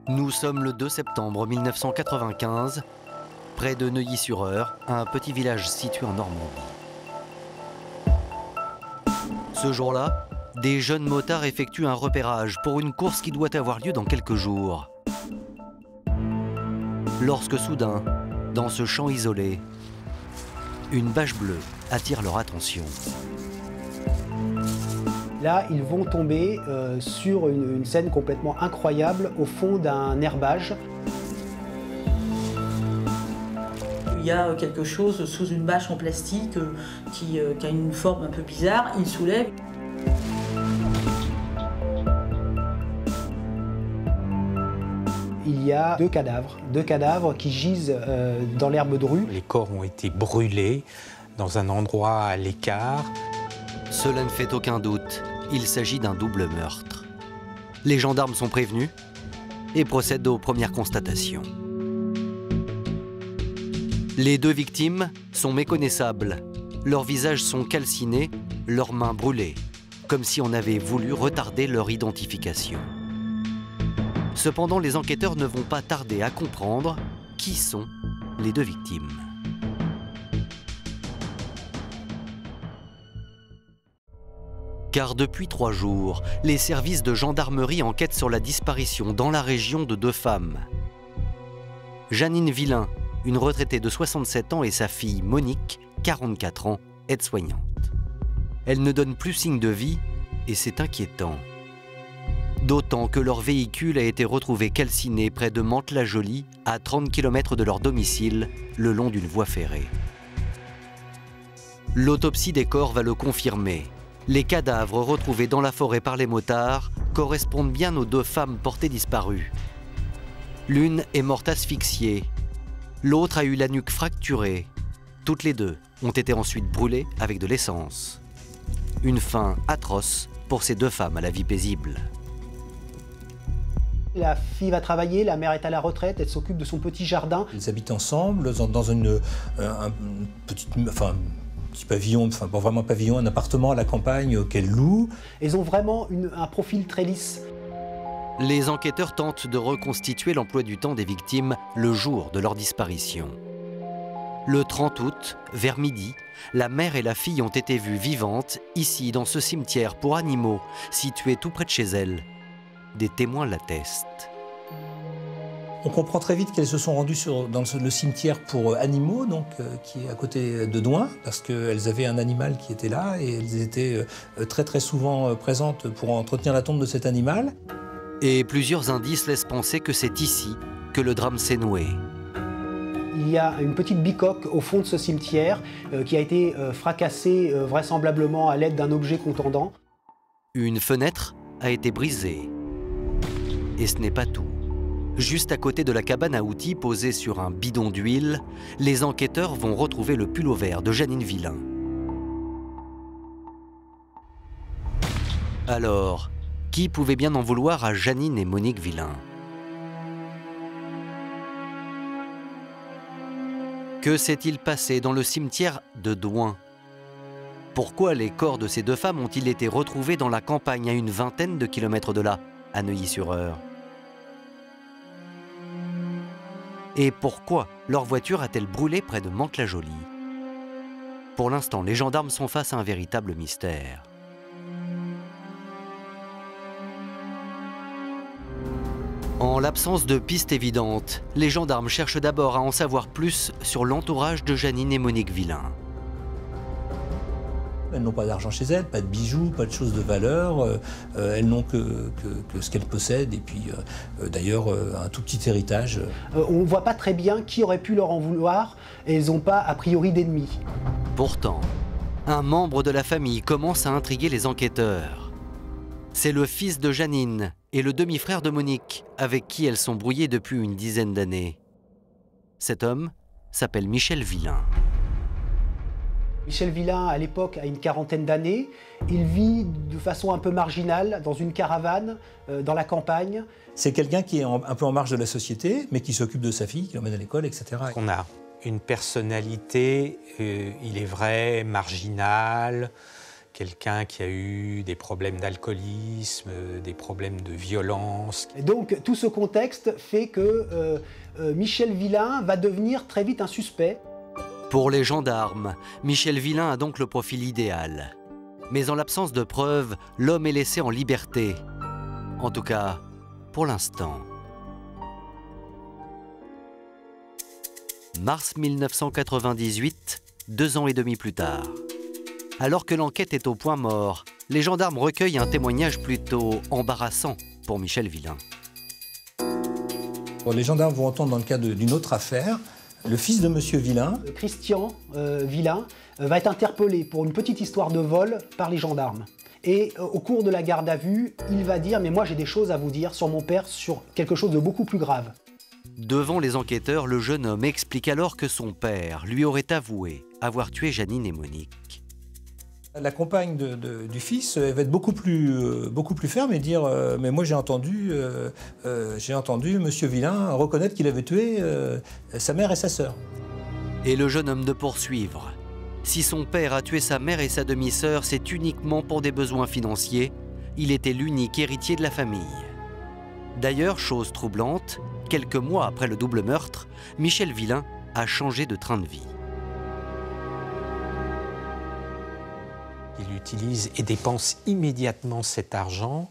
Nous sommes le 2 septembre 1995, près de Neuilly-sur-Eure, un petit village situé en Normandie. Ce jour-là, des jeunes motards effectuent un repérage pour une course qui doit avoir lieu dans quelques jours. Lorsque soudain, dans ce champ isolé, une bâche bleue attire leur attention. Là, ils vont tomber sur une scène complètement incroyable au fond d'un herbage. Il y a quelque chose sous une bâche en plastique qui a une forme un peu bizarre. Il soulève. Il y a deux cadavres qui gisent dans l'herbe de rue. Les corps ont été brûlés dans un endroit à l'écart. Cela ne fait aucun doute, il s'agit d'un double meurtre. Les gendarmes sont prévenus et procèdent aux premières constatations. Les deux victimes sont méconnaissables. Leurs visages sont calcinés, leurs mains brûlées, comme si on avait voulu retarder leur identification. Cependant, les enquêteurs ne vont pas tarder à comprendre qui sont les deux victimes. Car depuis 3 jours, les services de gendarmerie enquêtent sur la disparition dans la région de 2 femmes. Jeannine Villain, une retraitée de 67 ans, et sa fille Monique, 44 ans, aide-soignante. Elles ne donnent plus signe de vie et c'est inquiétant. D'autant que leur véhicule a été retrouvé calciné près de Mantes-la-Jolie, à 30 km de leur domicile, le long d'une voie ferrée. L'autopsie des corps va le confirmer. Les cadavres retrouvés dans la forêt par les motards correspondent bien aux 2 femmes portées disparues. L'une est morte asphyxiée, l'autre a eu la nuque fracturée. Toutes les 2 ont été ensuite brûlées avec de l'essence. Une fin atroce pour ces 2 femmes à la vie paisible. La fille va travailler, la mère est à la retraite, elle s'occupe de son petit jardin. Ils habitent ensemble dans un petit pavillon, enfin pas vraiment un pavillon, un appartement à la campagne qu'elle loue. Ils ont vraiment un profil très lisse. Les enquêteurs tentent de reconstituer l'emploi du temps des victimes le jour de leur disparition. Le 30 août, vers midi, la mère et la fille ont été vues vivantes ici dans ce cimetière pour animaux situé tout près de chez elles. Des témoins l'attestent. On comprend très vite qu'elles se sont rendues dans le cimetière pour animaux, donc, qui est à côté de Douin, parce qu'elles avaient un animal qui était là et elles étaient très souvent présentes pour entretenir la tombe de cet animal. Et plusieurs indices laissent penser que c'est ici que le drame s'est noué. Il y a une petite bicoque au fond de ce cimetière qui a été fracassée vraisemblablement à l'aide d'un objet contondant. Une fenêtre a été brisée. Et ce n'est pas tout. Juste à côté de la cabane à outils posée sur un bidon d'huile, les enquêteurs vont retrouver le pull vert de Jeannine Villain. Alors, qui pouvait bien en vouloir à Jeannine et Monique Villain? Que s'est-il passé dans le cimetière de Douin? Pourquoi les corps de ces 2 femmes ont-ils été retrouvés dans la campagne à une vingtaine de kilomètres de là, à Neuilly-sur-Eure? Et pourquoi leur voiture a-t-elle brûlé près de Mantes-la-Jolie? Pour l'instant, les gendarmes sont face à un véritable mystère. En l'absence de pistes évidentes, les gendarmes cherchent d'abord à en savoir plus sur l'entourage de Jeannine et Monique Villain. Elles n'ont pas d'argent chez elles, pas de bijoux, pas de choses de valeur. Elles n'ont que ce qu'elles possèdent et puis d'ailleurs un tout petit héritage. On ne voit pas très bien qui aurait pu leur en vouloir et elles n'ont pas a priori d'ennemis. Pourtant, un membre de la famille commence à intriguer les enquêteurs. C'est le fils de Jeannine et le demi-frère de Monique, avec qui elles sont brouillées depuis une dizaine d'années. Cet homme s'appelle Michel Villain. Michel Villain, à l'époque, a une quarantaine d'années. Il vit de façon un peu marginale, dans une caravane, dans la campagne. C'est quelqu'un qui est un peu en marge de la société, mais qui s'occupe de sa fille, qui l'emmène à l'école, etc. On a une personnalité, il est vrai, marginale, quelqu'un qui a eu des problèmes d'alcoolisme, des problèmes de violence. Et donc tout ce contexte fait que Michel Villain va devenir très vite un suspect. Pour les gendarmes, Michel Villain a donc le profil idéal. Mais en l'absence de preuves, l'homme est laissé en liberté. En tout cas, pour l'instant. Mars 1998, 2 ans et demi plus tard. Alors que l'enquête est au point mort, les gendarmes recueillent un témoignage plutôt embarrassant pour Michel Villain. Les gendarmes vont entendre dans le cadre d'une autre affaire, le fils de M. Villain. Christian Villain va être interpellé pour une petite histoire de vol par les gendarmes. Et au cours de la garde à vue, il va dire « mais moi j'ai des choses à vous dire sur mon père, sur quelque chose de beaucoup plus grave ». Devant les enquêteurs, le jeune homme explique alors que son père lui aurait avoué avoir tué Janine et Monique. La compagne du fils elle va être beaucoup plus ferme et dire mais moi j'ai entendu M. Villain reconnaître qu'il avait tué sa mère et sa sœur. Et le jeune homme de poursuivre. Si son père a tué sa mère et sa demi-sœur, c'est uniquement pour des besoins financiers. Il était l'unique héritier de la famille. D'ailleurs, chose troublante, quelques mois après le double meurtre, Michel Villain a changé de train de vie. Il utilise et dépense immédiatement cet argent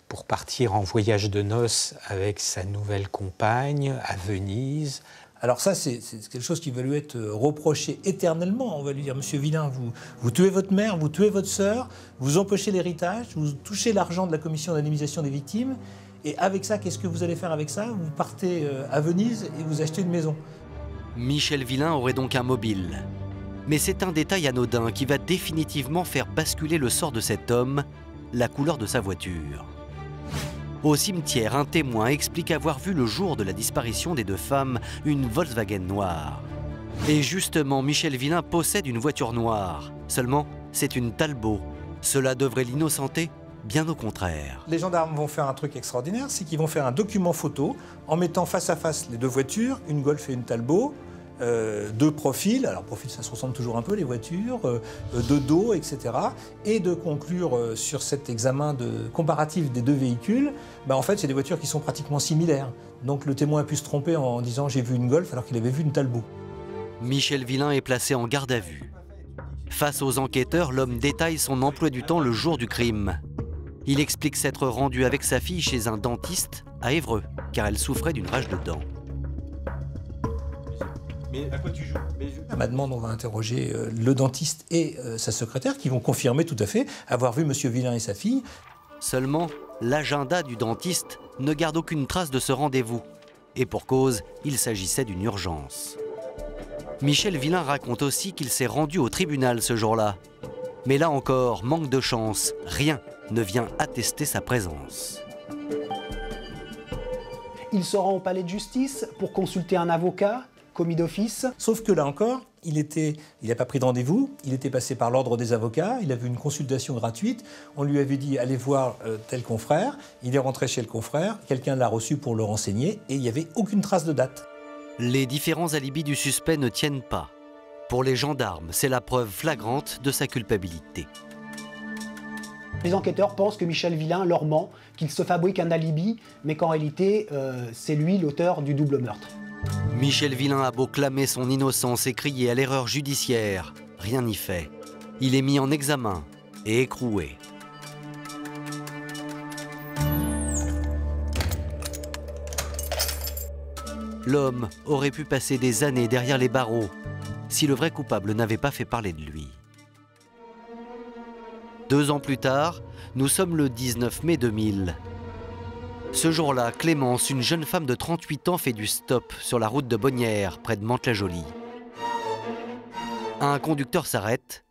pour partir en voyage de noces avec sa nouvelle compagne à Venise. Alors ça, c'est quelque chose qui va lui être reproché éternellement. On va lui dire, Monsieur Villain, vous tuez votre mère, vous tuez votre sœur, vous empochez l'héritage, vous touchez l'argent de la commission d'indemnisation des victimes, et avec ça, qu'est-ce que vous allez faire avec ça? Vous partez à Venise et vous achetez une maison. Michel Villain aurait donc un mobile. Mais c'est un détail anodin qui va définitivement faire basculer le sort de cet homme, la couleur de sa voiture. Au cimetière, un témoin explique avoir vu le jour de la disparition des deux femmes une Volkswagen noire. Et justement, Michel Villain possède une voiture noire. Seulement, c'est une Talbot. Cela devrait l'innocenter? Bien au contraire. Les gendarmes vont faire un truc extraordinaire, c'est qu'ils vont faire un document photo en mettant face à face les deux voitures, une Golf et une Talbot, deux profils, alors profil ça se ressemble toujours un peu les voitures, de dos, etc. Et de conclure sur cet examen comparatif des deux véhicules, en fait c'est des voitures qui sont pratiquement similaires. Donc le témoin a pu se tromper en disant j'ai vu une Golf alors qu'il avait vu une Talbot. Michel Villain est placé en garde à vue. Face aux enquêteurs, l'homme détaille son emploi du temps le jour du crime. Il explique s'être rendu avec sa fille chez un dentiste à Évreux, car elle souffrait d'une rage de dents. Mais à quoi tu joues? À ma demande, on va interroger le dentiste et sa secrétaire qui vont confirmer tout à fait avoir vu M. Villain et sa fille. Seulement, l'agenda du dentiste ne garde aucune trace de ce rendez-vous. Et pour cause, il s'agissait d'une urgence. Michel Villain raconte aussi qu'il s'est rendu au tribunal ce jour-là. Mais là encore, manque de chance, rien ne vient attester sa présence. Il se rend au palais de justice pour consulter un avocat, commis d'office. Sauf que là encore, il n'a pas pris de rendez-vous, il était passé par l'ordre des avocats, il avait une consultation gratuite, on lui avait dit allez voir tel confrère, il est rentré chez le confrère, quelqu'un l'a reçu pour le renseigner et il n'y avait aucune trace de date. Les différents alibis du suspect ne tiennent pas. Pour les gendarmes, c'est la preuve flagrante de sa culpabilité. Les enquêteurs pensent que Michel Villain leur ment, qu'il se fabrique un alibi, mais qu'en réalité, c'est lui l'auteur du double meurtre. Michel Villain a beau clamer son innocence et crier à l'erreur judiciaire, rien n'y fait. Il est mis en examen et écroué. L'homme aurait pu passer des années derrière les barreaux si le vrai coupable n'avait pas fait parler de lui. 2 ans plus tard, nous sommes le 19 mai 2000. Ce jour-là, Clémence, une jeune femme de 38 ans, fait du stop sur la route de Bonnières, près de Mantes-la-Jolie. Un conducteur s'arrête.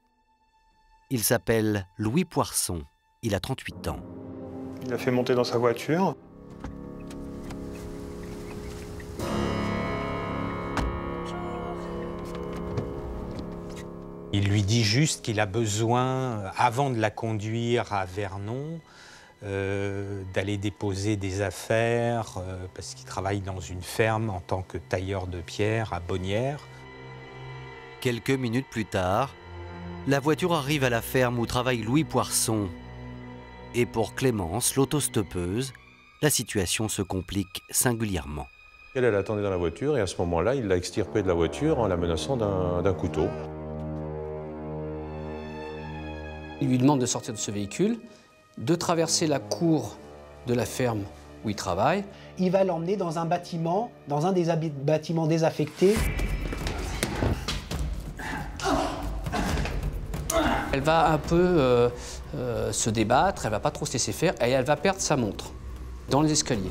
Il s'appelle Louis Poisson. Il a 38 ans. Il l'a fait monter dans sa voiture. Il lui dit juste qu'il a besoin, avant de la conduire à Vernon, d'aller déposer des affaires, parce qu'il travaille dans une ferme en tant que tailleur de pierre à Bonnières. Quelques minutes plus tard, La voiture arrive à la ferme où travaille Louis Poirson. Et pour Clémence, l'autostoppeuse, la situation se complique singulièrement. Elle attendait dans la voiture et à ce moment-là, il l'a extirpée de la voiture en la menaçant d'un couteau. Il lui demande de sortir de ce véhicule, de traverser la cour de la ferme où il travaille. Il va l'emmener dans un bâtiment, dans un des bâtiments désaffectés. Elle va un peu se débattre, elle va pas trop se laisser faire et elle va perdre sa montre dans les escaliers.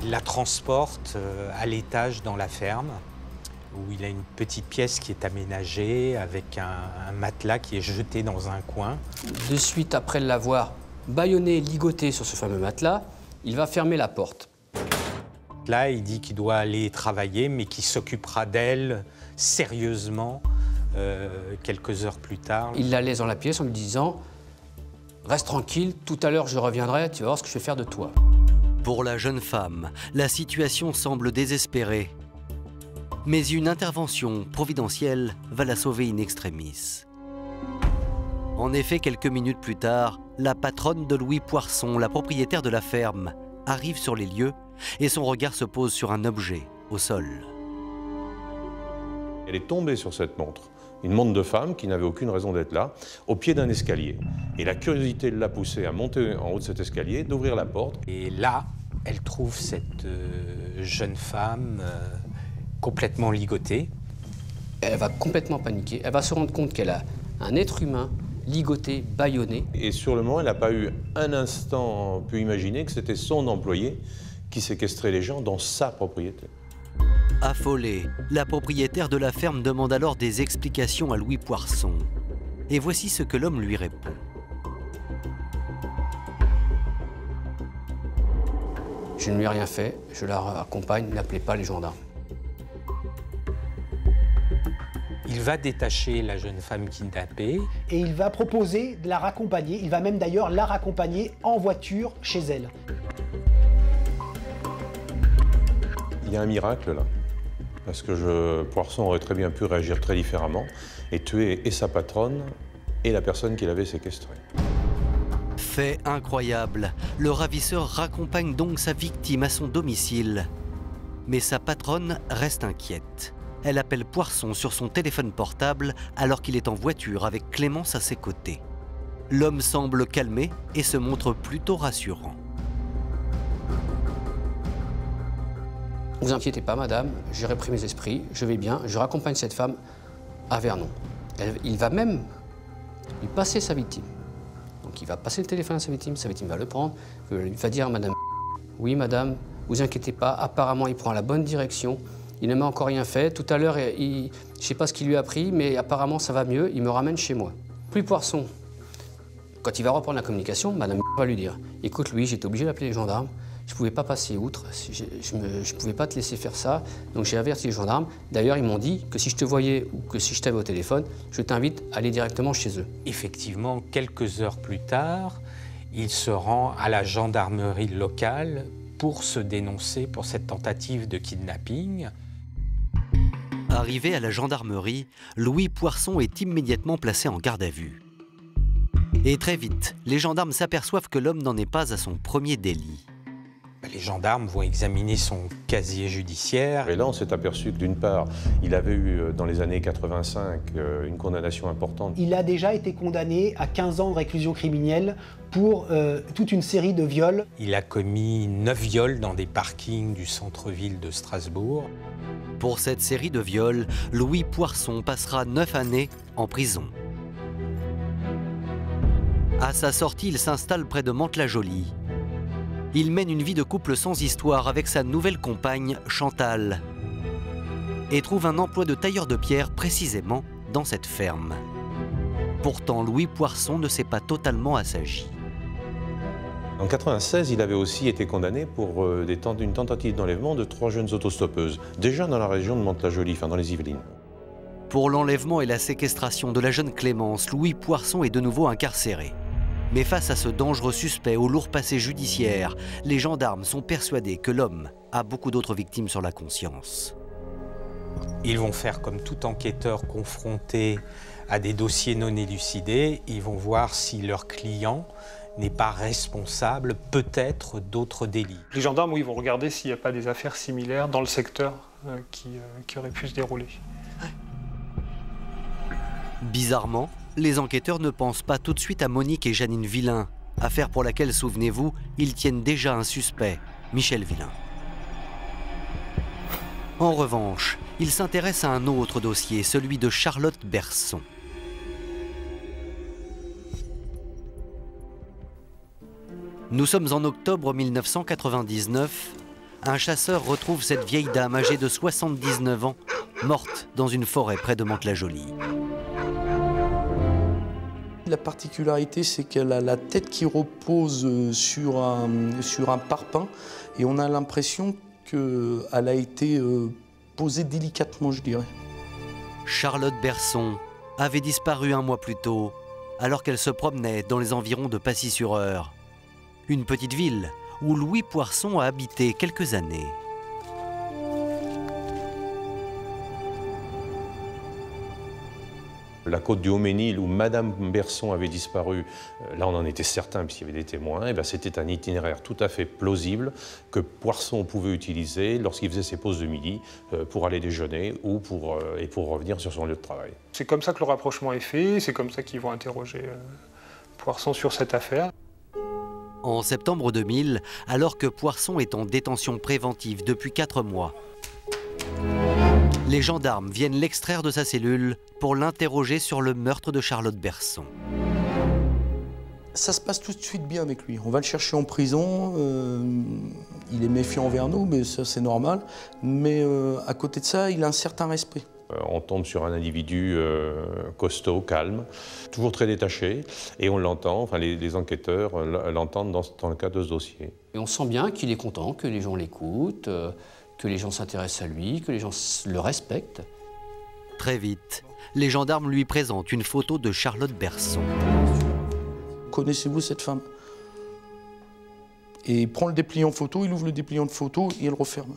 Il la transporte à l'étage dans la ferme, où il a une petite pièce qui est aménagée avec un matelas qui est jeté dans un coin. De suite, après l'avoir bâillonné, ligoté sur ce fameux matelas, il va fermer la porte. Là, il dit qu'il doit aller travailler, mais qu'il s'occupera d'elle sérieusement quelques heures plus tard. Il la laisse dans la pièce en lui disant « Reste tranquille, tout à l'heure je reviendrai, tu vas voir ce que je vais faire de toi ». Pour la jeune femme, la situation semble désespérée. Mais une intervention providentielle va la sauver in extremis. En effet, quelques minutes plus tard, la patronne de Louis Poirson, la propriétaire de la ferme, arrive sur les lieux et son regard se pose sur un objet au sol. Elle est tombée sur cette montre, une montre de femme qui n'avait aucune raison d'être là, au pied d'un escalier. Et la curiosité l'a poussée à monter en haut de cet escalier, d'ouvrir la porte. Et là, elle trouve cette jeune femme complètement ligotée. Elle va complètement paniquer, elle va se rendre compte qu'elle a un être humain ligoté, bâillonné. Et sur le moment, elle n'a pas eu un instant pu imaginer que c'était son employé qui séquestrait les gens dans sa propriété. Affolée, la propriétaire de la ferme demande alors des explications à Louis Poirson. Et voici ce que l'homme lui répond. Je ne lui ai rien fait, je la raccompagne, n'appelez pas les gendarmes. Il va détacher la jeune femme kidnappée. Et il va proposer de la raccompagner. Il va même d'ailleurs la raccompagner en voiture chez elle. Il y a un miracle là, parce que Poirson aurait très bien pu réagir très différemment et tuer et sa patronne et la personne qui l'avait séquestrée. Fait incroyable, le ravisseur raccompagne donc sa victime à son domicile. Mais sa patronne reste inquiète. Elle appelle Poirson sur son téléphone portable alors qu'il est en voiture avec Clémence à ses côtés. L'homme semble calmé et se montre plutôt rassurant. Ne vous inquiétez pas, madame, j'ai repris mes esprits, je vais bien, je raccompagne cette femme à Vernon. Il va même lui passer sa victime. Donc il va passer le téléphone à sa victime va le prendre, il va dire à madame « Oui, madame, vous inquiétez pas, apparemment il prend la bonne direction, il ne m'a encore rien fait, tout à l'heure, je ne sais pas ce qu'il lui a pris, mais apparemment ça va mieux, il me ramène chez moi. » Puis Poirson, quand il va reprendre la communication, madame va lui dire « Écoute, Louis, j'étais obligé d'appeler les gendarmes. Je ne pouvais pas passer outre, je ne pouvais pas te laisser faire ça, donc j'ai averti les gendarmes. D'ailleurs, ils m'ont dit que si je te voyais ou que si je t'avais au téléphone, je t'invite à aller directement chez eux. » Effectivement, quelques heures plus tard, il se rend à la gendarmerie locale pour se dénoncer pour cette tentative de kidnapping. Arrivé à la gendarmerie, Louis Poirson est immédiatement placé en garde à vue. Et très vite, les gendarmes s'aperçoivent que l'homme n'en est pas à son premier délit. Les gendarmes vont examiner son casier judiciaire. Et là, on s'est aperçu que d'une part, il avait eu dans les années 85 une condamnation importante. Il a déjà été condamné à 15 ans de réclusion criminelle pour toute une série de viols. Il a commis 9 viols dans des parkings du centre-ville de Strasbourg. Pour cette série de viols, Louis Poirson passera 9 années en prison. À sa sortie, il s'installe près de Mantes-la-Jolie. Il mène une vie de couple sans histoire avec sa nouvelle compagne, Chantal, et trouve un emploi de tailleur de pierre précisément dans cette ferme. Pourtant, Louis Poirson ne s'est pas totalement assagi. En 1996, il avait aussi été condamné pour une tentative d'enlèvement de 3 jeunes autostoppeuses, déjà dans la région de Mantes-la-Jolie, enfin dans les Yvelines. Pour l'enlèvement et la séquestration de la jeune Clémence, Louis Poirson est de nouveau incarcéré. Mais face à ce dangereux suspect au lourd passé judiciaire, les gendarmes sont persuadés que l'homme a beaucoup d'autres victimes sur la conscience. Ils vont faire comme tout enquêteur confronté à des dossiers non élucidés, ils vont voir si leur client n'est pas responsable peut-être d'autres délits. Les gendarmes, oui, vont regarder s'il n'y a pas des affaires similaires dans le secteur qui auraient pu se dérouler. Bizarrement, les enquêteurs ne pensent pas tout de suite à Monique et Janine Villain, affaire pour laquelle, souvenez-vous, ils tiennent déjà un suspect, Michel Villain. En revanche, ils s'intéressent à un autre dossier, celui de Charlotte Berson. Nous sommes en octobre 1999. Un chasseur retrouve cette vieille dame âgée de 79 ans, morte dans une forêt près de Mantes-la-Jolie. La particularité, c'est qu'elle a la tête qui repose sur un parpaing et on a l'impression qu'elle a été posée délicatement, je dirais. Charlotte Berson avait disparu un mois plus tôt, alors qu'elle se promenait dans les environs de Pacy-sur-Eure, une petite ville où Louis Poirson a habité quelques années. La côte du Haut-Ménil où Madame Berson avait disparu, là on en était certain puisqu'il y avait des témoins, et c'était un itinéraire tout à fait plausible que Poirson pouvait utiliser lorsqu'il faisait ses pauses de midi pour aller déjeuner ou pour revenir sur son lieu de travail. C'est comme ça que le rapprochement est fait, c'est comme ça qu'ils vont interroger Poirson sur cette affaire. En septembre 2000, alors que Poirson est en détention préventive depuis 4 mois, les gendarmes viennent l'extraire de sa cellule pour l'interroger sur le meurtre de Charlotte Berson. Ça se passe tout de suite bien avec lui. On va le chercher en prison. Il est méfiant envers nous, mais ça c'est normal. Mais à côté de ça, il a un certain respect. On tombe sur un individu costaud, calme, toujours très détaché, et on l'entend, enfin les enquêteurs l'entendent dans le cadre de ce dossier. Et on sent bien qu'il est content, que les gens l'écoutent, que les gens s'intéressent à lui, que les gens le respectent. Très vite, les gendarmes lui présentent une photo de Charlotte Berson. Connaissez-vous cette femme? Et il prend le dépliant photo, il ouvre le dépliant de photo et il le referme.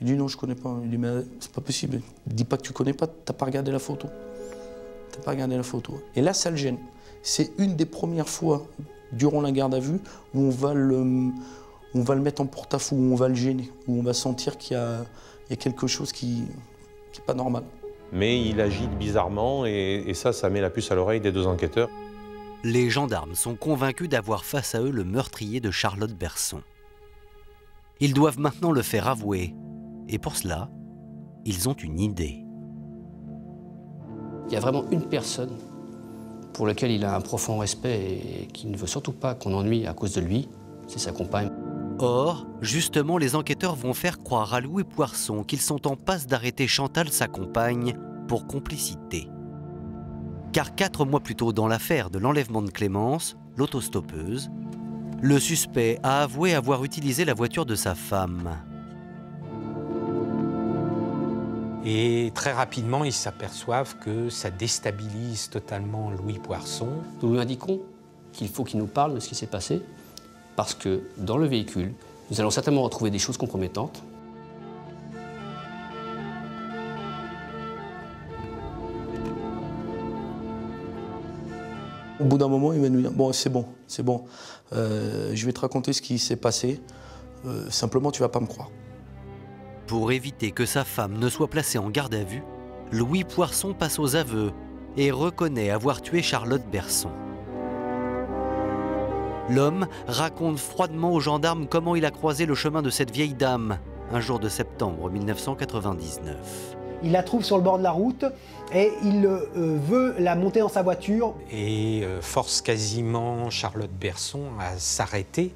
Il dit non, je connais pas. Il dit mais c'est pas possible. Dis pas que tu connais pas, t'as pas regardé la photo. T'as pas regardé la photo. Et là, ça le gêne. C'est une des premières fois durant la garde à vue où on va le mettre en porte-à-faux, où on va le gêner, où on va sentir qu'il y a quelque chose qui n'est pas normal. Mais il agit bizarrement et ça met la puce à l'oreille des 2 enquêteurs. Les gendarmes sont convaincus d'avoir face à eux le meurtrier de Charlotte Berson. Ils doivent maintenant le faire avouer. Et pour cela, ils ont une idée. Il y a vraiment une personne pour laquelle il a un profond respect et qui ne veut surtout pas qu'on ennuie à cause de lui, c'est sa compagne. Or, justement, les enquêteurs vont faire croire à Louis Poirson qu'ils sont en passe d'arrêter Chantal, sa compagne, pour complicité. Car 4 mois plus tôt dans l'affaire de l'enlèvement de Clémence, l'autostoppeuse, le suspect a avoué avoir utilisé la voiture de sa femme. Et très rapidement, ils s'aperçoivent que ça déstabilise totalement Louis Poirson. Nous lui indiquons qu'il faut qu'il nous parle de ce qui s'est passé, parce que dans le véhicule, nous allons certainement retrouver des choses compromettantes. Au bout d'un moment, il va nous dire « Bon, c'est bon, je vais te raconter ce qui s'est passé, simplement tu vas pas me croire ». Pour éviter que sa femme ne soit placée en garde à vue, Louis Poirson passe aux aveux et reconnaît avoir tué Charlotte Berson. L'homme raconte froidement aux gendarmes comment il a croisé le chemin de cette vieille dame un jour de septembre 1999. Il la trouve sur le bord de la route et il veut la monter dans sa voiture. Et force quasiment Charlotte Berson à s'arrêter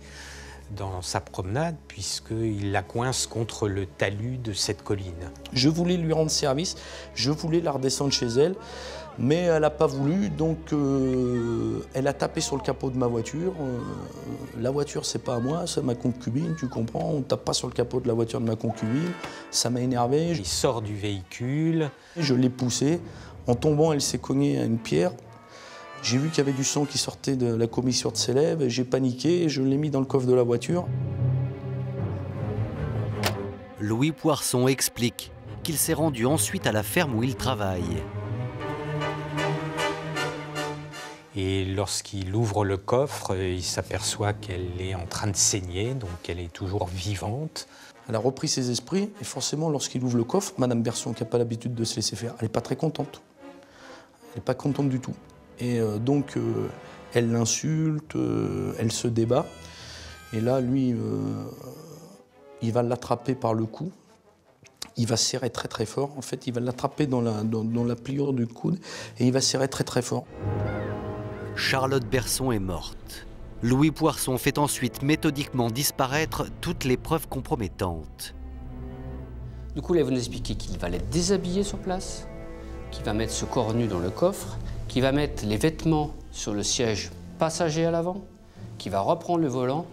dans sa promenade puisqu'il la coince contre le talus de cette colline. Je voulais lui rendre service, je voulais la redescendre chez elle, mais elle n'a pas voulu, donc elle a tapé sur le capot de ma voiture. La voiture, c'est pas à moi, c'est ma concubine, tu comprends, on tape pas sur le capot de la voiture de ma concubine, ça m'a énervé. Il sort du véhicule. Je l'ai poussée, en tombant, elle s'est cognée à une pierre. J'ai vu qu'il y avait du sang qui sortait de la commissure de ses lèvres, j'ai paniqué, je l'ai mis dans le coffre de la voiture. Louis Poirson explique qu'il s'est rendu ensuite à la ferme où il travaille. Et lorsqu'il ouvre le coffre, il s'aperçoit qu'elle est en train de saigner, donc elle est toujours vivante. Elle a repris ses esprits et forcément, lorsqu'il ouvre le coffre, Madame Berson, qui n'a pas l'habitude de se laisser faire, elle n'est pas très contente. Elle n'est pas contente du tout. Et donc, elle l'insulte, elle se débat. Et là, lui, il va l'attraper par le cou. Il va serrer très très fort. En fait, il va l'attraper dans la pliure du coude et il va serrer très très fort. Charlotte Berson est morte. Louis Poirson fait ensuite méthodiquement disparaître toutes les preuves compromettantes. Du coup, là, il va nous expliquer qu'il va les déshabiller sur place, qu'il va mettre ce corps nu dans le coffre, qu'il va mettre les vêtements sur le siège passager à l'avant, qu'il va reprendre le volant.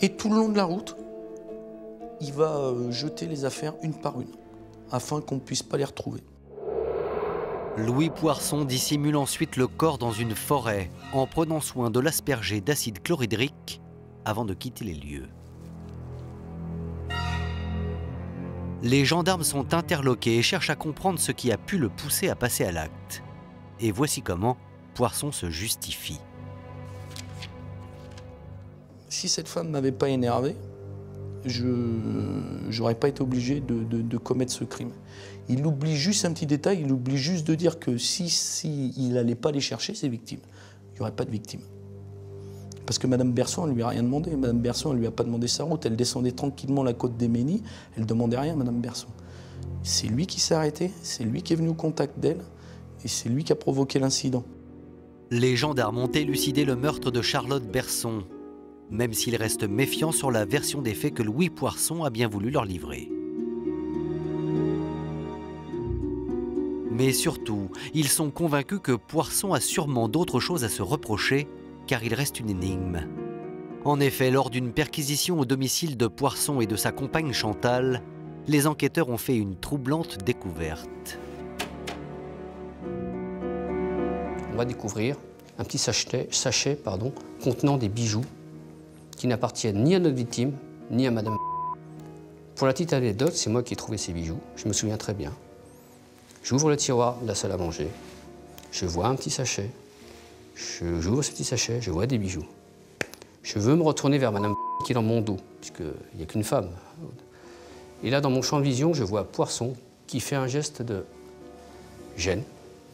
Et tout le long de la route, il va jeter les affaires une par une, afin qu'on ne puisse pas les retrouver. Louis Poirson dissimule ensuite le corps dans une forêt en prenant soin de l'asperger d'acide chlorhydrique avant de quitter les lieux. Les gendarmes sont interloqués et cherchent à comprendre ce qui a pu le pousser à passer à l'acte. Et voici comment Poirson se justifie. Si cette femme ne m'avait pas énervé, je n'aurais pas été obligé de commettre ce crime. Il oublie juste un petit détail, il oublie juste de dire que si il n'allait pas les chercher, ses victimes, il n'y aurait pas de victimes. Parce que Madame Berson, elle ne lui a rien demandé. Madame Berson, elle ne lui a pas demandé sa route. Elle descendait tranquillement la côte des Ménis. Elle ne demandait rien à Madame Berson. C'est lui qui s'est arrêté, c'est lui qui est venu au contact d'elle, et c'est lui qui a provoqué l'incident. Les gendarmes ont élucidé le meurtre de Charlotte Berson, même s'ils restent méfiants sur la version des faits que Louis Poirson a bien voulu leur livrer. Mais surtout, ils sont convaincus que Poirson a sûrement d'autres choses à se reprocher, car il reste une énigme. En effet, lors d'une perquisition au domicile de Poirson et de sa compagne Chantal, les enquêteurs ont fait une troublante découverte. On va découvrir un petit sachet contenant des bijoux qui n'appartiennent ni à notre victime, ni à Madame. Pour la petite anecdote, c'est moi qui ai trouvé ces bijoux, je me souviens très bien. J'ouvre le tiroir de la salle à manger, je vois un petit sachet, j'ouvre ce petit sachet, je vois des bijoux. Je veux me retourner vers Madame qui est dans mon dos, puisqu'il n'y a qu'une femme. Et là, dans mon champ de vision, je vois Poirson qui fait un geste de gêne,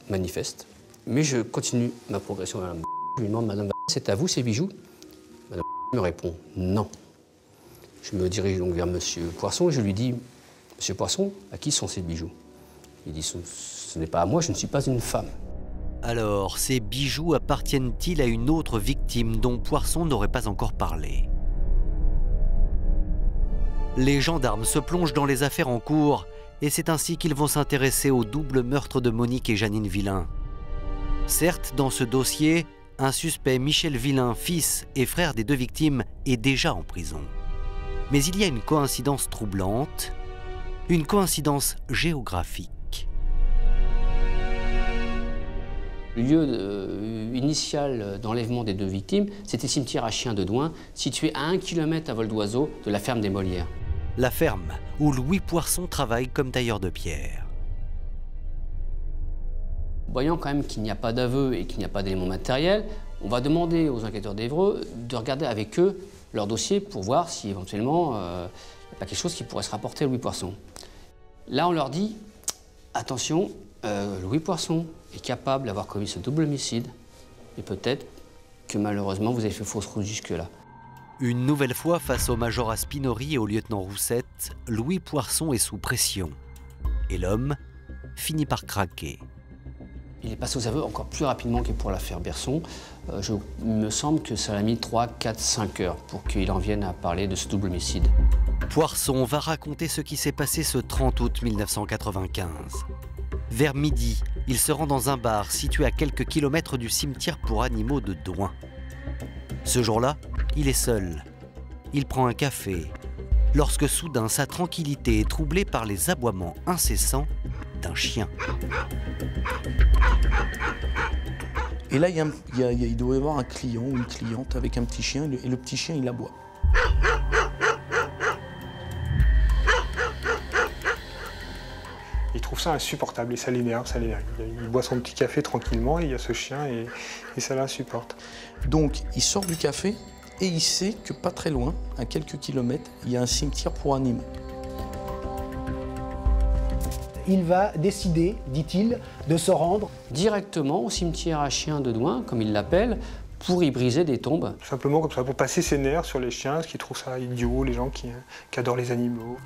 manifeste. Mais je continue ma progression vers Madame. Je lui demande, Madame, c'est à vous ces bijoux? Madame me répond, non. Je me dirige donc vers Monsieur Poirson et je lui dis, Monsieur Poirson, à qui sont ces bijoux? Il dit, ce n'est pas à moi, je ne suis pas une femme. Alors, ces bijoux appartiennent-ils à une autre victime dont Poirson n'aurait pas encore parlé? Les gendarmes se plongent dans les affaires en cours et c'est ainsi qu'ils vont s'intéresser au double meurtre de Monique et Jeannine Villain. Certes, dans ce dossier, un suspect, Michel Villain, fils et frère des deux victimes, est déjà en prison. Mais il y a une coïncidence troublante, une coïncidence géographique. Le lieu initial d'enlèvement des deux victimes, c'était le cimetière à chiens de Douin, situé à 1 km à vol d'oiseau de la ferme des Molières. La ferme où Louis Poirson travaille comme tailleur de pierre. Voyant quand même qu'il n'y a pas d'aveu et qu'il n'y a pas d'éléments matériels, on va demander aux enquêteurs d'Évreux de regarder avec eux leur dossier pour voir si éventuellement il n'y a pas quelque chose qui pourrait se rapporter à Louis Poirson. Là, on leur dit, attention, Louis Poirson est capable d'avoir commis ce double homicide et peut-être que malheureusement vous avez fait fausse route jusque-là. Une nouvelle fois face au major Spinori et au lieutenant Roussette, Louis Poirson est sous pression. Et l'homme finit par craquer. Il est passé aux aveux encore plus rapidement que pour l'affaire Berson. Il me semble que ça a mis 3, 4, 5 heures pour qu'il en vienne à parler de ce double homicide. Poirson va raconter ce qui s'est passé ce 30 août 1995. Vers midi, il se rend dans un bar situé à quelques kilomètres du cimetière pour animaux de Douin. Ce jour-là, il est seul. Il prend un café, lorsque soudain sa tranquillité est troublée par les aboiements incessants d'un chien. Et là, il doit y avoir un client ou une cliente avec un petit chien, et le petit chien, il aboie. Il trouve ça insupportable et ça l'énerve, ça l'énerve. Il boit son petit café tranquillement et il y a ce chien et ça l'insupporte. Donc il sort du café et il sait que pas très loin, à quelques kilomètres, il y a un cimetière pour animaux. Il va décider, dit-il, de se rendre directement au cimetière à chiens de Douin, comme il l'appelle, pour y briser des tombes. Simplement comme ça, pour passer ses nerfs sur les chiens, parce qu'il trouve ça idiot, les gens qui adorent les animaux.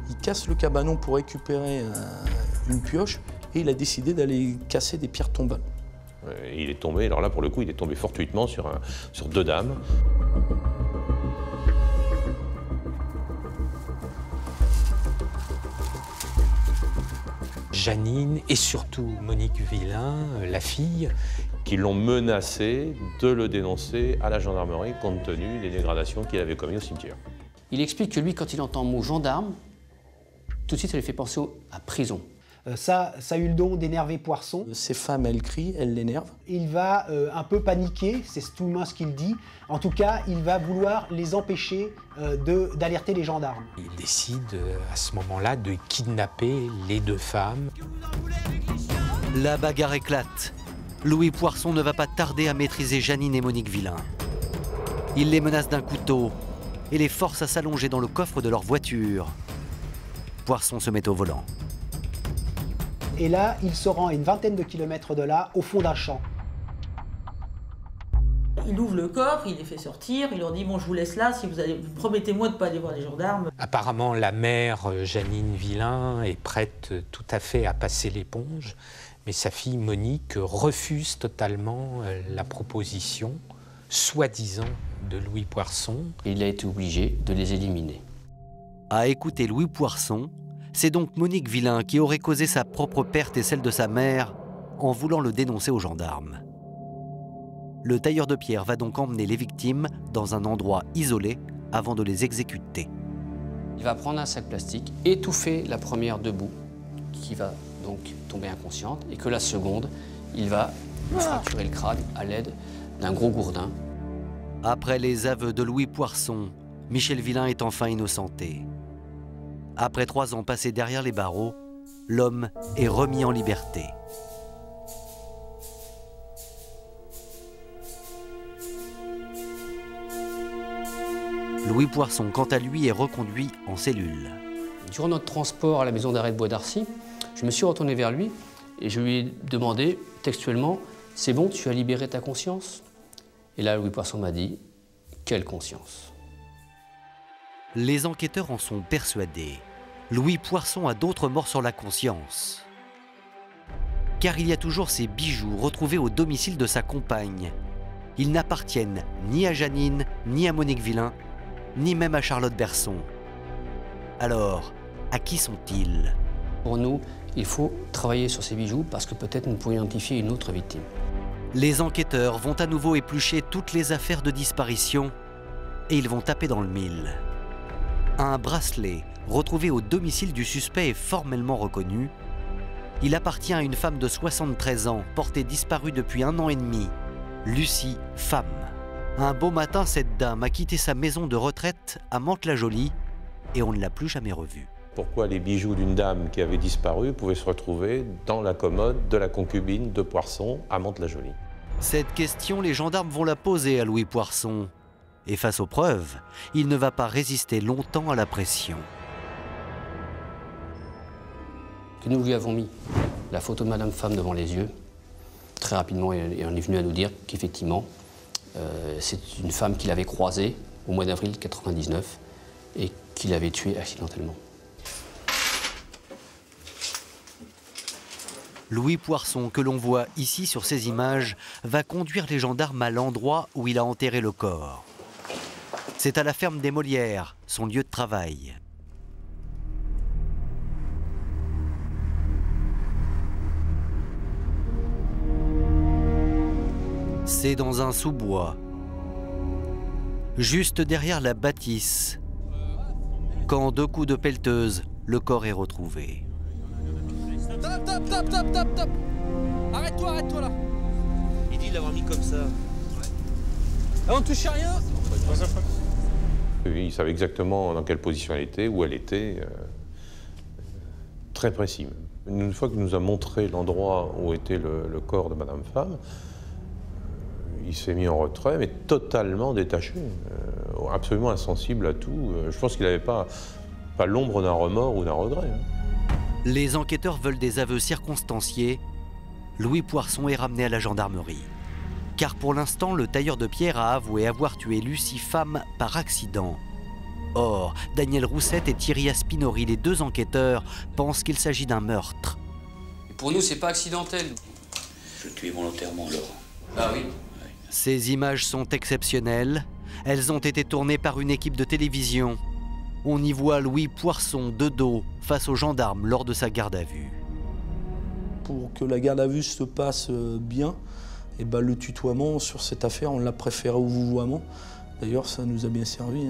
Il casse le cabanon pour récupérer une pioche et il a décidé d'aller casser des pierres tombales. Il est tombé, alors là pour le coup, il est tombé fortuitement sur 2 dames. Janine et surtout Monique Villain, la fille, Qui l'ont menacé de le dénoncer à la gendarmerie compte tenu des dégradations qu'il avait commises au cimetière. Il explique que lui, quand il entend le mot gendarme, tout de suite ça lui fait penser à prison. Ça a eu le don d'énerver Poisson. Ces femmes, elles crient, elles l'énervent. Il va un peu paniquer, c'est tout le moins ce qu'il dit. En tout cas, il va vouloir les empêcher d'alerter les gendarmes. il décide à ce moment-là de kidnapper les 2 femmes. La bagarre éclate. Louis Poisson ne va pas tarder à maîtriser Janine et Monique Villain. Il les menace d'un couteau et les force à s'allonger dans le coffre de leur voiture. Poisson se met au volant. Et là, il se rend à une vingtaine de kilomètres de là, au fond d'un champ. Il ouvre le coffre, il les fait sortir, il leur dit « Bon, je vous laisse là, si promettez-moi de ne pas aller voir les gendarmes. » Apparemment, la mère Janine Villain est prête tout à fait à passer l'éponge, mais sa fille Monique refuse totalement la proposition, soi-disant, de Louis Poisson. Il a été obligé de les éliminer. À écouter Louis Poisson, c'est donc Monique Villain qui aurait causé sa propre perte et celle de sa mère en voulant le dénoncer aux gendarmes. Le tailleur de pierre va donc emmener les victimes dans un endroit isolé avant de les exécuter. Il va prendre un sac plastique, étouffer la première debout, qui va donc tomber inconsciente, et que la seconde, il va fracturer le crâne à l'aide d'un gros gourdin. Après les aveux de Louis Poisson, Michel Villain est enfin innocenté. Après 3 ans passés derrière les barreaux, l'homme est remis en liberté. Louis Poisson, quant à lui, est reconduit en cellule. Durant notre transport à la maison d'arrêt de Bois d'Arcy, je me suis retourné vers lui et je lui ai demandé textuellement « C'est bon, tu as libéré ta conscience ?» Et là, Louis Poisson m'a dit « Quelle conscience ?» Les enquêteurs en sont persuadés. Louis Poisson a d'autres morts sur la conscience. Car il y a toujours ces bijoux retrouvés au domicile de sa compagne. Ils n'appartiennent ni à Janine, ni à Monique Villain, ni même à Charlotte Berson. Alors, à qui sont-ils? Pour nous, il faut travailler sur ces bijoux parce que peut-être nous pourrions identifier une autre victime. Les enquêteurs vont à nouveau éplucher toutes les affaires de disparition et ils vont taper dans le mille. Un bracelet retrouvé au domicile du suspect est formellement reconnu. Il appartient à une femme de 73 ans, portée disparue depuis 1 an et demi, Lucie Femme. Un beau matin, cette dame a quitté sa maison de retraite à Mantes-la-Jolie et on ne l'a plus jamais revue. Pourquoi les bijoux d'une dame qui avait disparu pouvaient se retrouver dans la commode de la concubine de Poisson à Mantes-la-Jolie? Cette question, les gendarmes vont la poser à Louis Poisson. Et face aux preuves, il ne va pas résister longtemps à la pression. Que nous lui avons mis la photo de Madame Femme devant les yeux, très rapidement, et on est venu à nous dire qu'effectivement, c'est une femme qu'il avait croisée au mois d'avril 1999 et qu'il avait tuée accidentellement. Louis Poisson, que l'on voit ici sur ces images, va conduire les gendarmes à l'endroit où il a enterré le corps. C'est à la ferme des Molières, son lieu de travail. C'est dans un sous-bois, juste derrière la bâtisse, qu'en 2 coups de pelleteuse, le corps est retrouvé. Stop. Arrête-toi là. Il dit de l'avoir mis comme ça. Ah, on touche à rien? Il savait exactement dans quelle position elle était, où elle était, très précis. Une fois qu'il nous a montré l'endroit où était le corps de Madame Femme, il s'est mis en retrait, mais totalement détaché, absolument insensible à tout. Je pense qu'il n'avait pas l'ombre d'un remords ou d'un regret. Les enquêteurs veulent des aveux circonstanciés. Louis Poirson est ramené à la gendarmerie. Car pour l'instant, le tailleur de pierre a avoué avoir tué Lucie Femme par accident. Or, Daniel Roussette et Thierry Aspinori, les deux enquêteurs, pensent qu'il s'agit d'un meurtre. Pour nous, c'est pas accidentel. Je tuais volontairement, Laurent. Ah oui? Ces images sont exceptionnelles. Elles ont été tournées par une équipe de télévision. On y voit Louis Poirson de dos face aux gendarmes lors de sa garde à vue. Pour que la garde à vue se passe bien, et ben le tutoiement sur cette affaire, on l'a préféré au vouvoiement. D'ailleurs, ça nous a bien servi.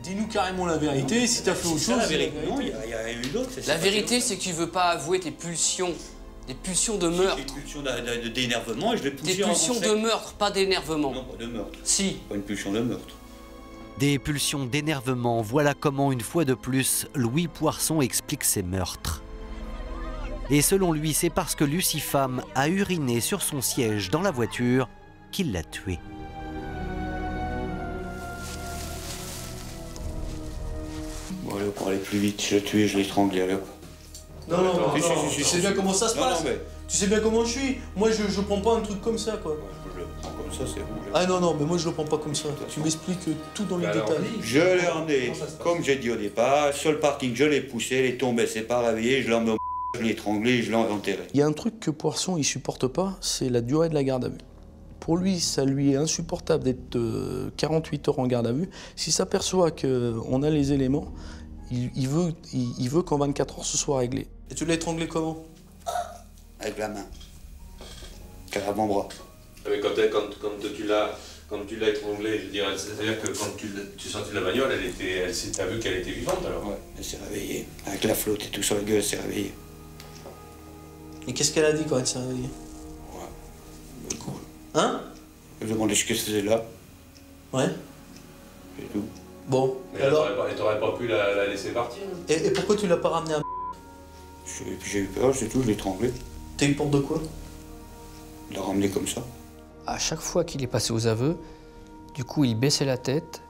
Dis-nous carrément la vérité, si t'as fait autre chose. La vérité, non, il n'y a rien eu d'autre. La vérité, c'est que tu veux pas avouer tes pulsions. Des pulsions de meurtre. Des pulsions d'énervement et je l'ai poussé. Des pulsions de meurtre, pas d'énervement. Non, pas de meurtre. Si. Pas une pulsion de meurtre. Des pulsions d'énervement, voilà comment, une fois de plus, Louis Poirson explique ses meurtres. Et selon lui, c'est parce que Lucie Femme a uriné sur son siège dans la voiture qu'il l'a tuée. Bon, allez, pour aller plus vite, je l'ai tué, je l'ai étranglé, allez. Non, non, non, Si, tu sais bien comment ça se passe. mais... Tu sais bien comment je suis. Moi, je prends pas un truc comme ça, quoi. Je le prends comme ça, c'est rouge. Ah non, mais moi, je le prends pas comme ça. Tu m'expliques tout dans les détails. Je l'ai emmené, comme j'ai dit au départ, sur le parking, je l'ai poussé, elle est tombée, elle s'est pas réveillée, je l'ai emmené au je l'ai étranglé, je l'ai enterré. Il y a un truc que Poisson, il supporte pas, c'est la durée de la garde à vue. Pour lui, ça lui est insupportable d'être 48 heures en garde à vue. S'il s'aperçoit qu'on a les éléments, il veut qu'en 24 heures, ce soit réglé. Et tu l'as étranglé comment? Avec la main. Qu'à l'avant-bras. Mais quand tu l'as étranglé, je veux dire, c'est-à-dire que quand tu sortis de la bagnole, t'as vu qu'elle était vivante alors? Ouais, elle s'est réveillée. Avec la flotte et tout sur la gueule, elle s'est réveillée. Et qu'est-ce qu'elle a dit quand elle s'est réveillée? Ouais. Cool. Hein? Elle me demandait ce qu'elle faisait là. Ouais. C'est tout. Bon. Mais alors... t'aurais pas pu la laisser partir? Et pourquoi tu l'as pas ramenée à... J'ai eu peur, c'est tout, je l'ai étranglé. T'as eu peur de quoi? De la ramener comme ça. À chaque fois qu'il est passé aux aveux, du coup, il baissait la tête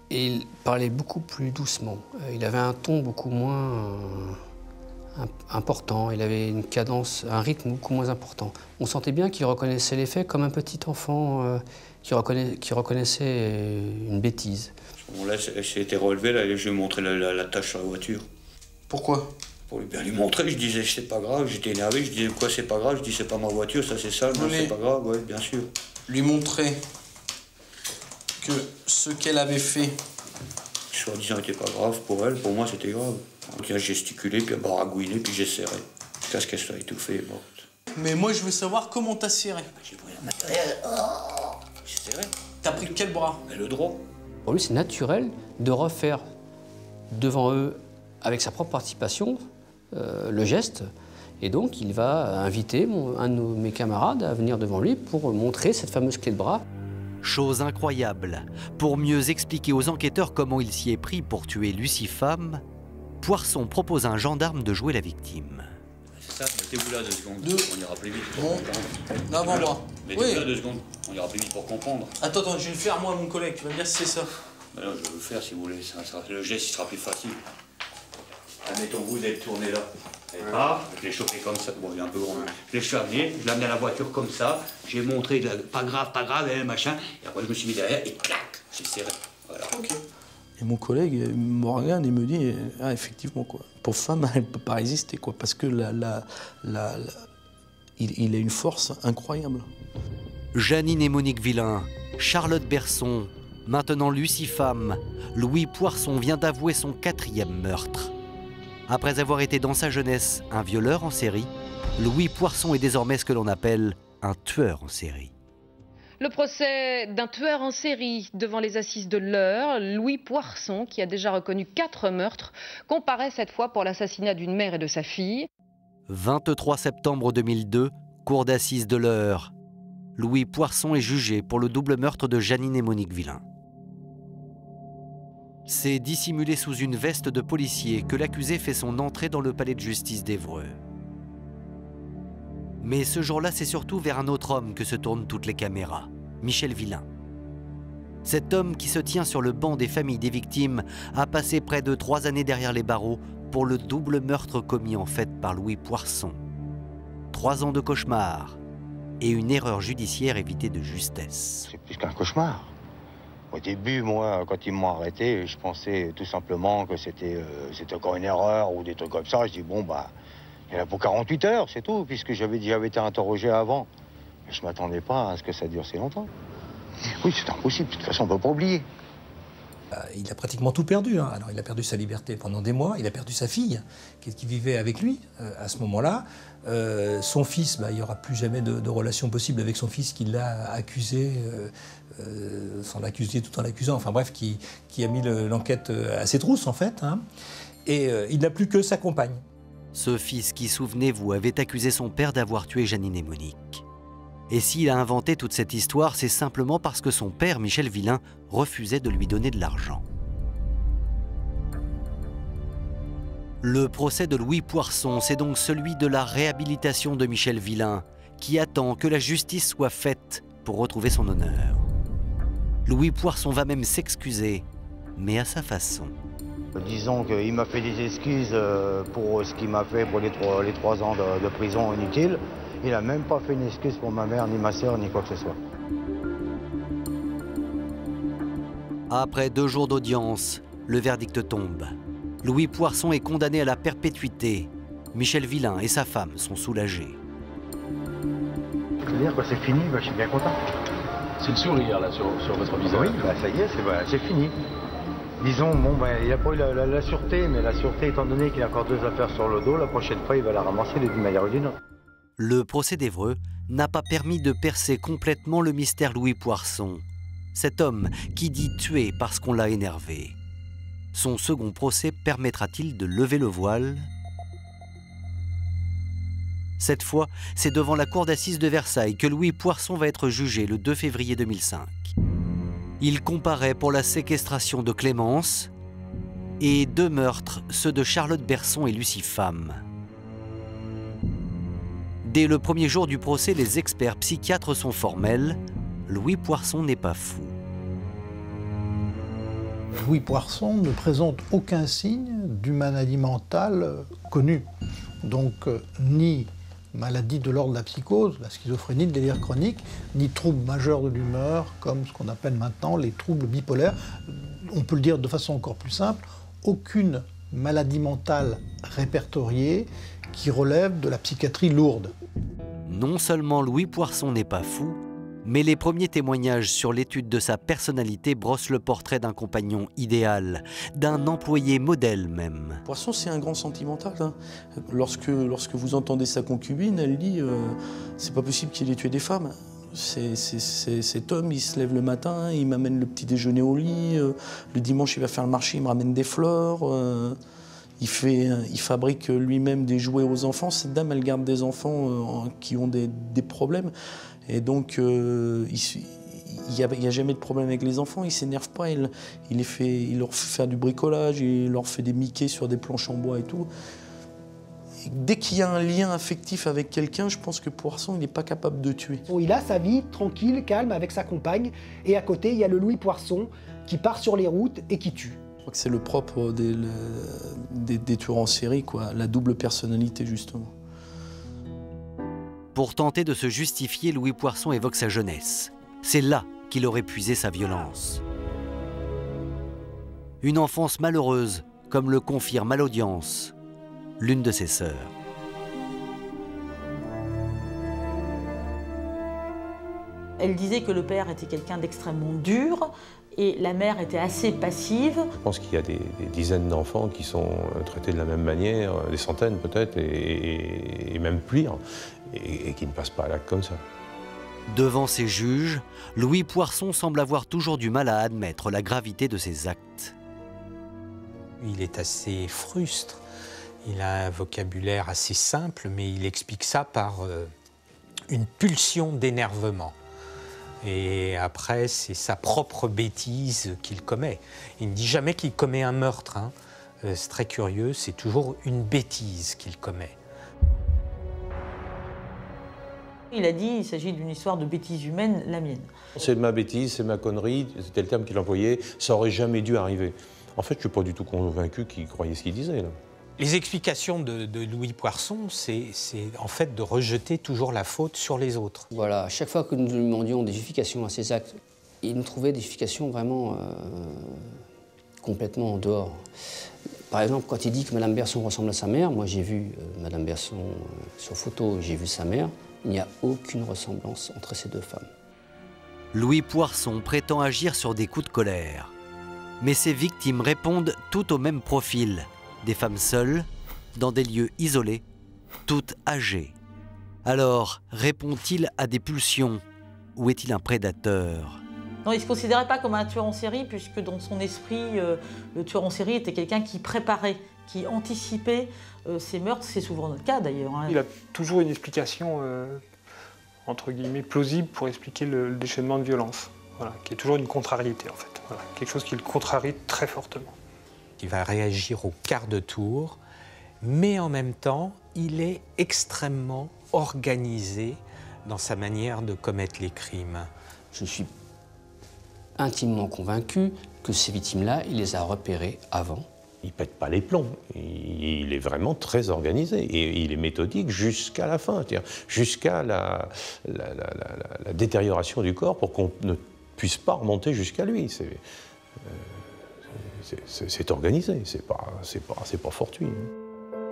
et il parlait beaucoup plus doucement. Il avait un ton beaucoup moins important, il avait une cadence, un rythme beaucoup moins important. On sentait bien qu'il reconnaissait les faits comme un petit enfant qui reconnaissait une bêtise. À ce moment-là, elle s'est été relevée, là, et je lui ai montré la tache sur la voiture. Pourquoi? Pour bien lui montrer, je disais c'est pas grave, j'étais énervé, je disais quoi c'est pas grave, je dis c'est pas ma voiture, ça c'est sale, non c'est pas grave, ouais bien sûr. Lui montrer que ce qu'elle avait fait... Soi-disant était pas grave pour elle, pour moi c'était grave. Donc j'ai gesticulé, puis baragouiné, puis j'ai serré. Jusqu'à ce qu'elle soit étouffée et morte. Mais moi je veux savoir comment t'as serré. J'ai pris le matériel, j'ai serré. T'as pris quel bras? Mais le droit. Pour lui c'est naturel de refaire devant eux, avec sa propre participation, le geste, et donc il va inviter un de mes camarades à venir devant lui pour montrer cette fameuse clé de bras. Chose incroyable, pour mieux expliquer aux enquêteurs comment il s'y est pris pour tuer Lucie Femme, Poirson propose à un gendarme de jouer la victime. C'est ça, mettez-vous là 2 secondes, on ira plus vite. Bon, l'avant-bras. Mettez-vous là 2 secondes, on ira plus vite pour comprendre. Attends, je vais le faire moi, mon collègue, tu vas me dire si c'est ça. Ben non, je vais le faire si vous voulez, le geste il sera plus facile. Admettons-vous d'être tourné là. Je l'ai chopé comme ça, bon il est un peu grand. Je l'ai chargé, je l'ai amené à la voiture comme ça, j'ai montré pas grave, machin, et après je me suis mis derrière et clac, j'ai serré. Voilà. Okay. Et mon collègue il me regarde et me dit, ah effectivement quoi, pour femme elle ne peut pas résister quoi, parce que il a une force incroyable. Janine et Monique Villain, Charlotte Berson, maintenant Lucie Femme, Louis Poirson vient d'avouer son 4e meurtre. Après avoir été dans sa jeunesse un violeur en série, Louis Poirson est désormais ce que l'on appelle un tueur en série. Le procès d'un tueur en série devant les assises de l'Eure, Louis Poirson, qui a déjà reconnu 4 meurtres, comparaît cette fois pour l'assassinat d'une mère et de sa fille. 23 septembre 2002, cour d'assises de l'Eure. Louis Poirson est jugé pour le double meurtre de Janine et Monique Villain. C'est dissimulé sous une veste de policier que l'accusé fait son entrée dans le palais de justice d'Évreux. Mais ce jour-là, c'est surtout vers un autre homme que se tournent toutes les caméras, Michel Villain. Cet homme qui se tient sur le banc des familles des victimes a passé près de 3 années derrière les barreaux pour le double meurtre commis en fait par Louis Poirson. 3 ans de cauchemar et une erreur judiciaire évitée de justesse. C'est plus qu'un cauchemar. Au début, moi, quand ils m'ont arrêté, je pensais tout simplement que c'était encore une erreur ou des trucs comme ça. Je dis, bon, bah, il y en a pour 48 heures, c'est tout, puisque j'avais été interrogé avant. Mais je ne m'attendais pas à ce que ça dure si longtemps. Oui, c'est impossible, de toute façon, on ne peut pas oublier. Il a pratiquement tout perdu. Hein. Alors, il a perdu sa liberté pendant des mois, il a perdu sa fille, qui vivait avec lui à ce moment-là. Son fils, il n'y aura plus jamais de relation possible avec son fils qui l'a accusé, sans l'accuser tout en l'accusant, enfin bref, qui a mis l'enquête à ses trousses en fait. Hein. Et il n'a plus que sa compagne. Ce fils qui, souvenez-vous, avait accusé son père d'avoir tué Janine et Monique. Et s'il a inventé toute cette histoire, c'est simplement parce que son père, Michel Villain, refusait de lui donner de l'argent. Le procès de Louis Poirson, c'est donc celui de la réhabilitation de Michel Villain, qui attend que la justice soit faite pour retrouver son honneur. Louis Poirson va même s'excuser, mais à sa façon. Disons qu'il m'a fait des excuses pour ce qu'il m'a fait pour les 3 ans de prison inutile. Il n'a même pas fait une excuse pour ma mère, ni ma sœur, ni quoi que ce soit. Après 2 jours d'audience, le verdict tombe. Louis Poirson est condamné à la perpétuité. Michel Villain et sa femme sont soulagés. Je veux dire, quand c'est fini, je suis bien content. C'est le sourire là sur votre visage. Oui, ça y est, c'est fini. Disons, il n'a pas eu la sûreté, mais la sûreté, étant donné qu'il a encore 2 affaires sur le dos, la prochaine fois, il va la ramasser d'une manière ou d'une autre. Le procès d'Évreux n'a pas permis de percer complètement le mystère Louis Poirson, cet homme qui dit tuer parce qu'on l'a énervé. Son second procès permettra-t-il de lever le voile? Cette fois, c'est devant la cour d'assises de Versailles que Louis Poirson va être jugé le 2 février 2005. Il comparaît pour la séquestration de Clémence et 2 meurtres, ceux de Charlotte Berson et Lucie Pham. Dès le premier jour du procès, les experts psychiatres sont formels. Louis Poirson n'est pas fou. Louis Poirson ne présente aucun signe d'une maladie mentale connue. Donc, ni maladie de l'ordre de la psychose, la schizophrénie, le délire chronique, ni trouble majeur de l'humeur, comme ce qu'on appelle maintenant les troubles bipolaires. On peut le dire de façon encore plus simple, aucune maladie mentale répertoriée qui relève de la psychiatrie lourde. Non seulement Louis Poirson n'est pas fou, mais les premiers témoignages sur l'étude de sa personnalité brossent le portrait d'un compagnon idéal, d'un employé modèle même. Poirson, c'est un grand sentimental. Hein. Lorsque vous entendez sa concubine, elle dit c'est pas possible qu'il ait tué des femmes. Cet homme, il se lève le matin, il m'amène le petit déjeuner au lit, le dimanche il va faire le marché, il me ramène des fleurs, il fabrique lui-même des jouets aux enfants. Cette dame, elle garde des enfants qui ont des problèmes. Et donc, il n'y a jamais de problème avec les enfants, il ne s'énerve pas, il leur fait faire du bricolage, il leur fait des Mickey sur des planches en bois et tout. Et dès qu'il y a un lien affectif avec quelqu'un, je pense que Poirson, il n'est pas capable de tuer. Il a sa vie tranquille, calme, avec sa compagne, et à côté, il y a le Louis Poirson qui part sur les routes et qui tue. Je crois que c'est le propre des tueurs en série, quoi, la double personnalité, justement. Pour tenter de se justifier, Louis Poirson évoque sa jeunesse. C'est là qu'il aurait puisé sa violence. Une enfance malheureuse, comme le confirme à l'audience l'une de ses sœurs. Elle disait que le père était quelqu'un d'extrêmement dur et la mère était assez passive. Je pense qu'il y a des dizaines d'enfants qui sont traités de la même manière, des centaines peut-être, et même pire, et qui ne passent pas à l'acte comme ça. Devant ses juges, Louis Poirson semble avoir toujours du mal à admettre la gravité de ses actes. Il est assez frustre, il a un vocabulaire assez simple, mais il explique ça par une pulsion d'énervement. Et après, c'est sa propre bêtise qu'il commet. Il ne dit jamais qu'il commet un meurtre, hein. C'est très curieux, c'est toujours une bêtise qu'il commet. Il a dit, il s'agit d'une histoire de bêtise humaine, la mienne. C'est ma bêtise, c'est ma connerie, c'était le terme qu'il employait, ça aurait jamais dû arriver. En fait, je ne suis pas du tout convaincu qu'il croyait ce qu'il disait, là. Les explications de Louis Poirson, c'est en fait de rejeter toujours la faute sur les autres. Voilà, à chaque fois que nous lui demandions des justifications à ses actes, il nous trouvait des justifications vraiment complètement en dehors. Par exemple, quand il dit que Mme Berson ressemble à sa mère, moi j'ai vu Mme Berson sur photo, j'ai vu sa mère, il n'y a aucune ressemblance entre ces deux femmes. Louis Poirson prétend agir sur des coups de colère. Mais ses victimes répondent toutes au même profil. Des femmes seules, dans des lieux isolés, toutes âgées. Alors, répond-il à des pulsions ou est-il un prédateur? Non, il ne se considérait pas comme un tueur en série, puisque dans son esprit, le tueur en série était quelqu'un qui préparait, qui anticipait ses meurtres. C'est souvent notre cas d'ailleurs, hein. Il a toujours une explication, entre guillemets, plausible pour expliquer le déchaînement de violence. Voilà, qui est toujours une contrariété en fait. Voilà, quelque chose qui le contrarie très fortement. Il va réagir au quart de tour, mais en même temps, il est extrêmement organisé dans sa manière de commettre les crimes. Je suis intimement convaincu que ces victimes-là, il les a repérées avant. Il ne pète pas les plombs, il est vraiment très organisé et il est méthodique jusqu'à la fin, jusqu'à la détérioration du corps pour qu'on ne puisse pas remonter jusqu'à lui. C'est organisé, c'est pas fortuit.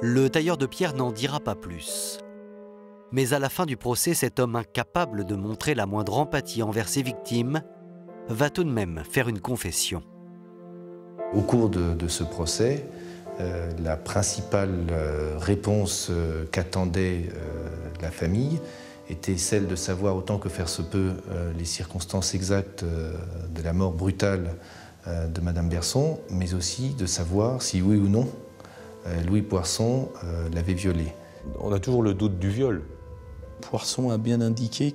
Le tailleur de pierre n'en dira pas plus. Mais à la fin du procès, cet homme incapable de montrer la moindre empathie envers ses victimes va tout de même faire une confession. Au cours de ce procès, la principale réponse qu'attendait la famille était celle de savoir autant que faire se peut les circonstances exactes de la mort brutale de Mme Berson, mais aussi de savoir si oui ou non Louis Poirson l'avait violée. On a toujours le doute du viol. Poirson a bien indiqué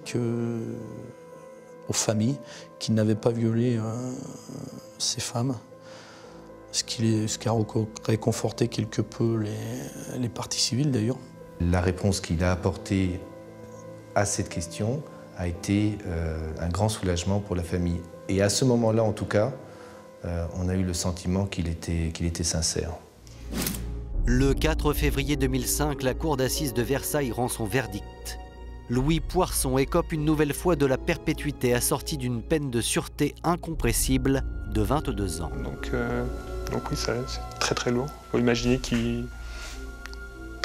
aux familles qu'il n'avait pas violé ces femmes, ce qui a réconforté quelque peu les parties civiles d'ailleurs. La réponse qu'il a apportée à cette question a été un grand soulagement pour la famille. Et à ce moment-là, en tout cas, on a eu le sentiment qu'il était sincère. Le 4 février 2005, la cour d'assises de Versailles rend son verdict. Louis Poirson écope une nouvelle fois de la perpétuité assortie d'une peine de sûreté incompressible de 22 ans. Donc oui, c'est très très lourd. Il faut imaginer qu'il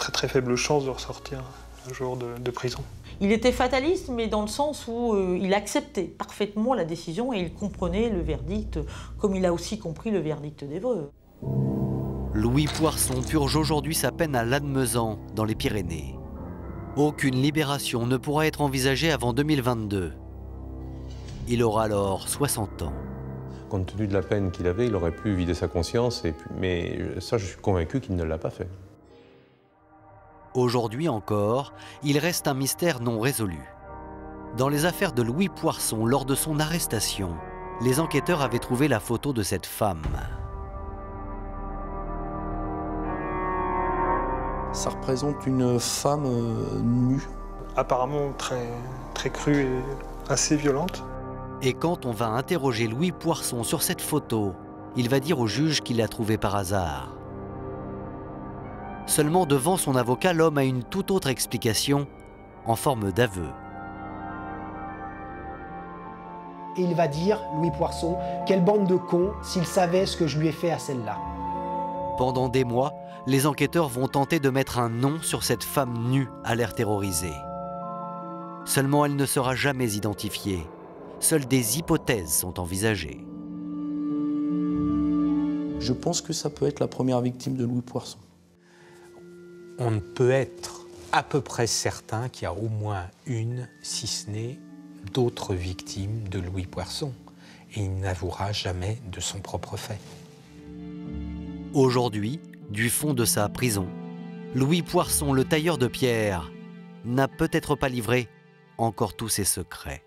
a très faible chance de ressortir un jour de prison. Il était fataliste, mais dans le sens où il acceptait parfaitement la décision et il comprenait le verdict, comme il a aussi compris le verdict d'Évreux. Louis Poirson purge aujourd'hui sa peine à Lannemezan, dans les Pyrénées. Aucune libération ne pourra être envisagée avant 2022. Il aura alors 60 ans. Compte tenu de la peine qu'il avait, il aurait pu vider sa conscience, mais ça, je suis convaincu qu'il ne l'a pas fait. Aujourd'hui encore, il reste un mystère non résolu. Dans les affaires de Louis Poirson, lors de son arrestation, les enquêteurs avaient trouvé la photo de cette femme. Ça représente une femme nue. Apparemment très crue et assez violente. Et quand on va interroger Louis Poirson sur cette photo, il va dire au juge qu'il l'a trouvée par hasard. Seulement devant son avocat, l'homme a une toute autre explication, en forme d'aveu. Et il va dire, Louis Poirson, quelle bande de cons s'il savait ce que je lui ai fait à celle-là. Pendant des mois, les enquêteurs vont tenter de mettre un nom sur cette femme nue à l'air terrorisée. Seulement, elle ne sera jamais identifiée. Seules des hypothèses sont envisagées. Je pense que ça peut être la première victime de Louis Poirson. On ne peut être à peu près certain qu'il y a au moins une, si ce n'est d'autres victimes de Louis Poirson. Et il n'avouera jamais de son propre fait. Aujourd'hui, du fond de sa prison, Louis Poirson, le tailleur de pierre, n'a peut-être pas livré encore tous ses secrets.